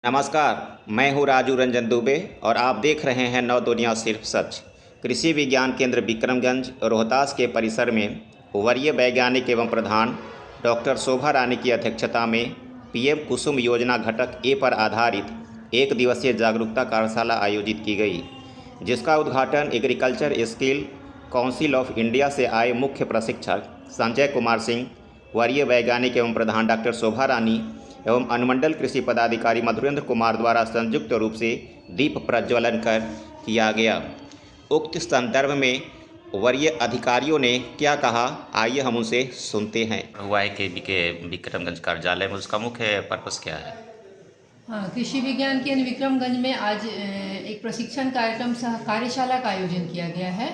नमस्कार, मैं हूं राजू रंजन दुबे और आप देख रहे हैं नव दुनिया सिर्फ सच। कृषि विज्ञान केंद्र विक्रमगंज रोहतास के परिसर में वरीय वैज्ञानिक एवं प्रधान डॉक्टर शोभा रानी की अध्यक्षता में पीएम कुसुम योजना घटक ए पर आधारित एक दिवसीय जागरूकता कार्यशाला आयोजित की गई, जिसका उद्घाटन agriculture skill council of India से आए मुख्य प्रशिक्षक संजय कुमार सिंह, वरीय वैज्ञानिक एवं प्रधान डॉक्टर शोभा रानी एवं अनुमंडल कृषि पदाधिकारी मधुरेंद्र कुमार द्वारा संयुक्त रूप से दीप प्रज्वलन कर किया गया। उक्त संदर्भ में वरीय अधिकारियों ने क्या कहा, आइए हम उनसे सुनते हैं। हुआ है के विक्रमगंज कार्यालय में उसका मुख्य पर्पस क्या है? हाँ, कृषि विज्ञान केंद्र विक्रमगंज में आज एक प्रशिक्षण कार्यक्रम सह कार्यशाला का आयोजन किया गया है,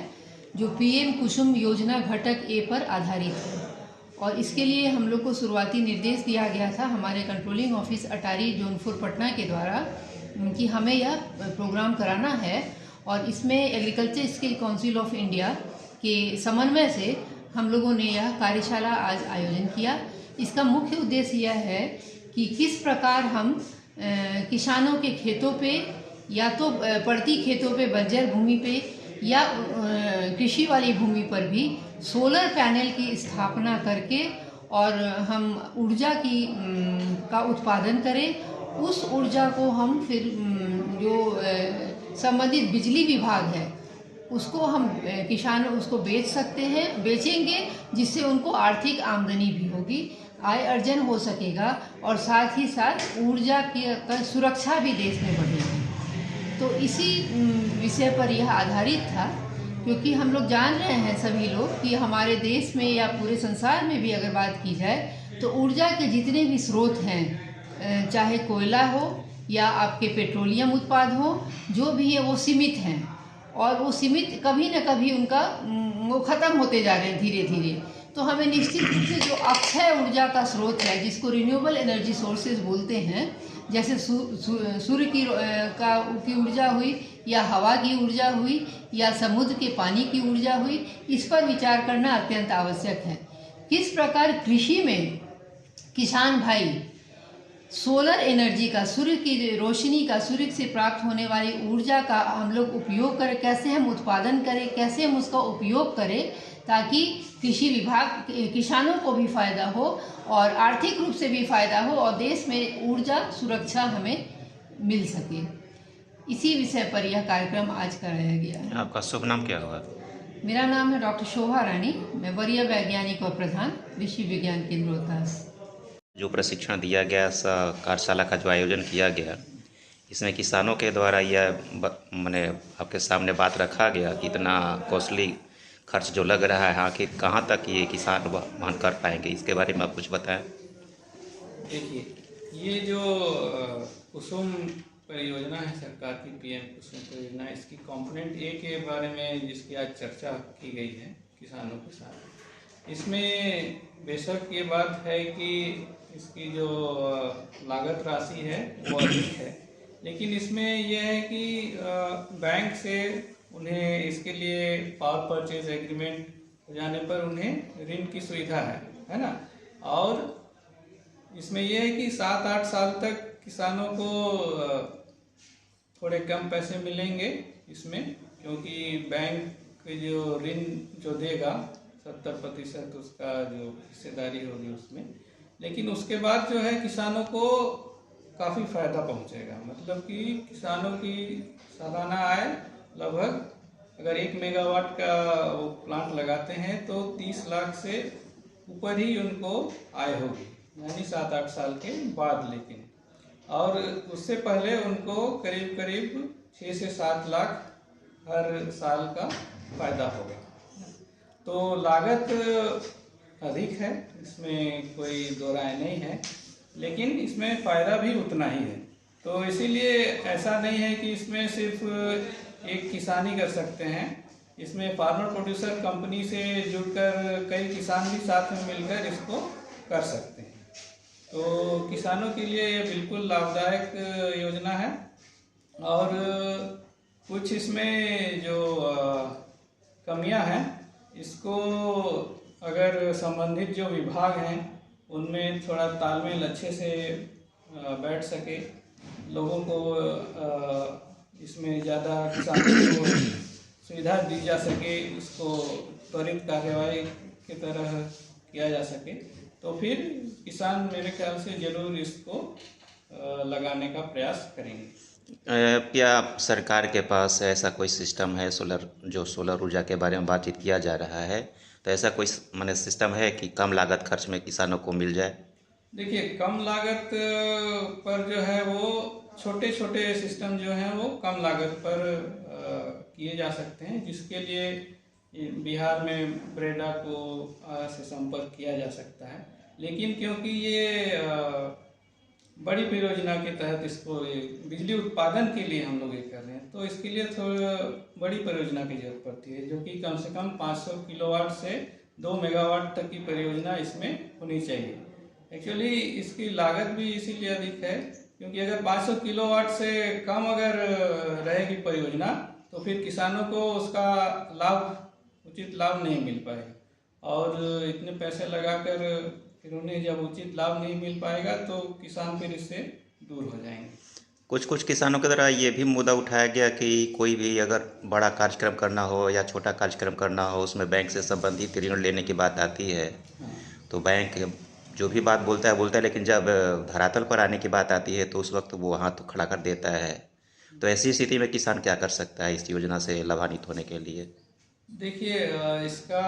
जो पीएम कुसुम योजना घटक ए पर आधारित है। और इसके लिए हम लोग को शुरुआती निर्देश दिया गया था हमारे कंट्रोलिंग ऑफिस अटारी जौनपुर पटना के द्वारा कि हमें यह प्रोग्राम कराना है। और इसमें agriculture skill council of India के समन्वय से हम लोगों ने यह कार्यशाला आज आयोजन किया। इसका मुख्य उद्देश्य यह है कि किस प्रकार हम किसानों के खेतों पे या तो पड़ती खेतों पे, बंजर भूमि पे या कृषि वाली भूमि पर भी सोलर पैनल की स्थापना करके और हम ऊर्जा का उत्पादन करें। उस ऊर्जा को हम फिर जो संबंधित बिजली विभाग है उसको हम किसान उसको बेच सकते हैं, बेचेंगे, जिससे उनको आर्थिक आमदनी भी होगी, आय अर्जन हो सकेगा और साथ ही साथ ऊर्जा की सुरक्षा भी देश में बढ़ेगी। तो इसी विषय पर यह आधारित था, क्योंकि हम लोग जान रहे हैं सभी लोग कि हमारे देश में या पूरे संसार में भी अगर बात की जाए तो ऊर्जा के जितने भी स्रोत हैं, चाहे कोयला हो या आपके पेट्रोलियम उत्पाद हो, जो भी है वो सीमित हैं और वो सीमित कभी न कभी उनका वो ख़त्म होते जा रहे हैं धीरे धीरे। तो हमें निश्चित रूप से जो अक्षय ऊर्जा का स्रोत है, जिसको रिन्यूएबल एनर्जी सोर्सेज बोलते हैं, जैसे सूर्य की ऊर्जा हुई या हवा की ऊर्जा हुई या समुद्र के पानी की ऊर्जा हुई, इस पर विचार करना अत्यंत आवश्यक है। किस प्रकार कृषि में किसान भाई सोलर एनर्जी का, सूर्य की रोशनी का, सूर्य से प्राप्त होने वाली ऊर्जा का हम लोग उपयोग करें, कैसे हम उत्पादन करें, कैसे हम उसका उपयोग करें, ताकि कृषि विभाग किसानों को भी फायदा हो और आर्थिक रूप से भी फायदा हो और देश में ऊर्जा सुरक्षा हमें मिल सके। इसी विषय पर यह कार्यक्रम आज कराया गया है। आपका शुभ नाम क्या होगा? मेरा नाम है डॉक्टर शोभा रानी, मैं वरीय वैज्ञानिक और प्रधान कृषि विज्ञान केंद्र रोहतास। जो प्रशिक्षण दिया गया, कार्यशाला का जो आयोजन किया गया, इसमें किसानों के द्वारा यह मैंने आपके सामने बात रखा गया कि इतना कॉस्टली खर्च जो लग रहा है, आखिर कहाँ तक ये किसान वहन कर पाएंगे, इसके बारे में आप कुछ बताएं। देखिए, ये जो कुसुम परियोजना है सरकार की, पीएम कुसुम परियोजना, इसकी कंपोनेंट ए के बारे में जिसकी आज चर्चा की गई है किसानों के साथ, इसमें बेशक ये बात है कि इसकी जो लागत राशि है वो अधिक है, लेकिन इसमें यह है कि बैंक से उन्हें इसके लिए पावर परचेज एग्रीमेंट हो जाने पर उन्हें ऋण की सुविधा है ना। और इसमें यह है कि 7-8 साल तक किसानों को थोड़े कम पैसे मिलेंगे इसमें, क्योंकि बैंक जो ऋण जो देगा 70% उसका जो हिस्सेदारी होगी उसमें, लेकिन उसके बाद जो है किसानों को काफ़ी फायदा पहुंचेगा। मतलब कि किसानों की सालाना आय लगभग अगर 1 मेगावाट का वो प्लांट लगाते हैं तो 30 लाख से ऊपर ही उनको आय होगी, यानी 7-8 साल के बाद। लेकिन और उससे पहले उनको करीब करीब 6 से 7 लाख हर साल का फायदा होगा। तो लागत अधिक है, इसमें कोई दो राय नहीं है, लेकिन इसमें फ़ायदा भी उतना ही है। तो इसीलिए ऐसा नहीं है कि इसमें सिर्फ एक किसान ही कर सकते हैं, इसमें फार्मर प्रोड्यूसर कंपनी से जुड़कर कई किसान भी साथ में मिलकर इसको कर सकते हैं। तो किसानों के लिए ये बिल्कुल लाभदायक योजना है। और कुछ इसमें जो कमियां हैं, इसको अगर संबंधित जो विभाग हैं उनमें थोड़ा तालमेल अच्छे से बैठ सके लोगों को इसमें ज़्यादा किसानों को सुविधा दी जा सके, इसको त्वरित कार्यवाही की तरह किया जा सके, तो फिर किसान मेरे ख्याल से ज़रूर इसको लगाने का प्रयास करेंगे। क्या सरकार के पास ऐसा कोई सिस्टम है सोलर ऊर्जा के बारे में बातचीत किया जा रहा है, तो ऐसा कोई माने सिस्टम है कि कम लागत खर्च में किसानों को मिल जाए? देखिए, कम लागत पर जो है वो छोटे छोटे सिस्टम जो हैं वो कम लागत पर किए जा सकते हैं, जिसके लिए बिहार में ब्रेडा को से संपर्क किया जा सकता है। लेकिन क्योंकि ये बड़ी परियोजना के तहत इसको बिजली उत्पादन के लिए हम लोग ये कर रहे हैं, तो इसके लिए थोड़ा बड़ी परियोजना की जरूरत पड़ती है, जो कि कम से कम 500 किलोवाट से 2 मेगावाट तक की परियोजना इसमें होनी चाहिए। एक्चुअली इसकी लागत भी इसीलिए अधिक है क्योंकि अगर 500 किलोवाट से कम अगर रहेगी परियोजना तो फिर किसानों को उसका उचित लाभ नहीं मिल पाएगा, और इतने पैसे लगाकर फिर उन्हें जब उचित लाभ नहीं मिल पाएगा तो किसान फिर इससे दूर हो जाएंगे। कुछ किसानों के द्वारा ये भी मुद्दा उठाया गया कि कोई भी अगर बड़ा कार्यक्रम करना हो या छोटा कार्यक्रम करना हो, उसमें बैंक से संबंधित ऋण लेने की बात आती है, तो बैंक जो भी बात बोलता है, लेकिन जब धरातल पर आने की बात आती है तो उस वक्त वो हाथ खड़ा कर देता है। तो ऐसी स्थिति में किसान क्या कर सकता है इस योजना से लाभान्वित होने के लिए? देखिए, इसका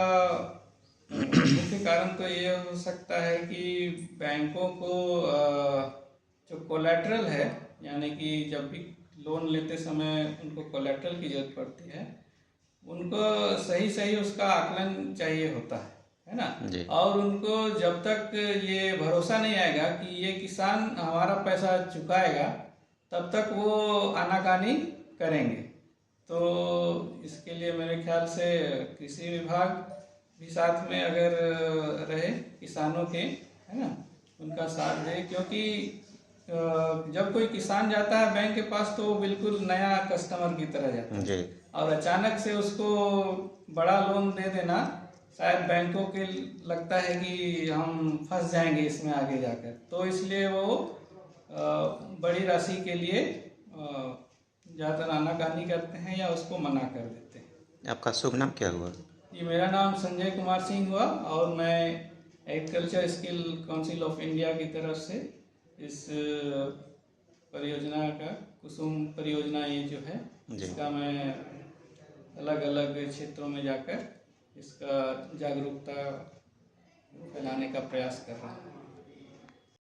मुख्य कारण तो ये हो सकता है कि बैंकों को जो कोलैटरल है, यानी कि जब भी लोन लेते समय उनको कोलैटरल की जरूरत पड़ती है, उनको सही उसका आकलन चाहिए होता है ना जी। और उनको जब तक ये भरोसा नहीं आएगा कि ये किसान हमारा पैसा चुकाएगा, तब तक वो आनाकानी करेंगे। तो इसके लिए मेरे ख्याल से कृषि विभाग भी साथ में अगर रहे किसानों के, है ना, उनका साथ दे, क्योंकि जब कोई किसान जाता है बैंक के पास तो वो बिल्कुल नया कस्टमर की तरह जाता है जी। और अचानक से उसको बड़ा लोन दे देना, शायद बैंकों के लगता है कि हम फंस जाएंगे इसमें आगे जाकर, तो इसलिए वो बड़ी राशि के लिए ज़्यादातर आनाकानी करते हैं या उसको मना कर देते हैं। आपका शुभ नाम क्या हुआ? जी, मेरा नाम संजय कुमार सिंह हुआ और मैं agriculture skill council of India की तरफ से इस परियोजना का कुसुम परियोजना ये जो है इसका मैं अलग अलग क्षेत्रों में जाकर इसका जागरूकता फैलाने का प्रयास कर रहा हूँ।